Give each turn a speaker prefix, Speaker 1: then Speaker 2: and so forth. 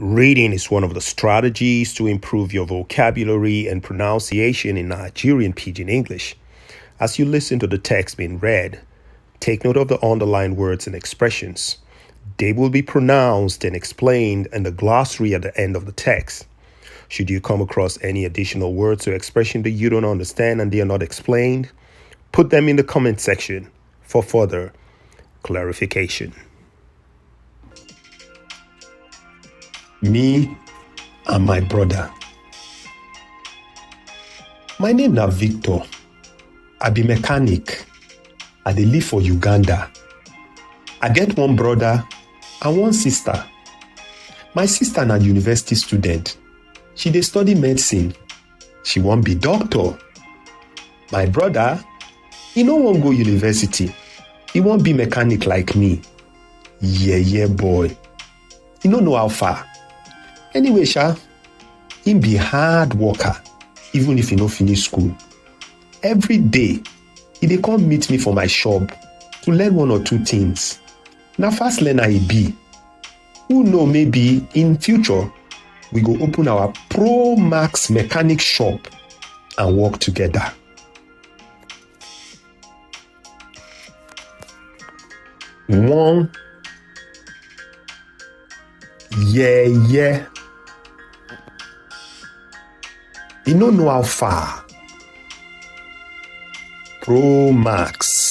Speaker 1: Reading is one of the strategies to improve your vocabulary and pronunciation in Nigerian Pidgin English. As you listen to the text being read, take note of the underlined words and expressions. They will be pronounced and explained in the glossary at the end of the text. Should you come across any additional words or expression that you don't understand and they are not explained, put them in the comment section for further clarification.
Speaker 2: Me and my brother. My name na Victor. I be mechanic. I dey live for Uganda. I get one brother and one sister. My sister na university student. She dey study medicine. She wan be doctor. My brother, he no wan go university. He wan be mechanic like me. Yeah boy. He no know how far. Anyway, him be hard worker, even if he no finish school. Every day, he dey come meet me for my shop to learn one or two things. Na fast learner he be. Who know, maybe in future, we go open our Pro Max mechanic shop and work together. One, yeah. He no know how far. Pro Max.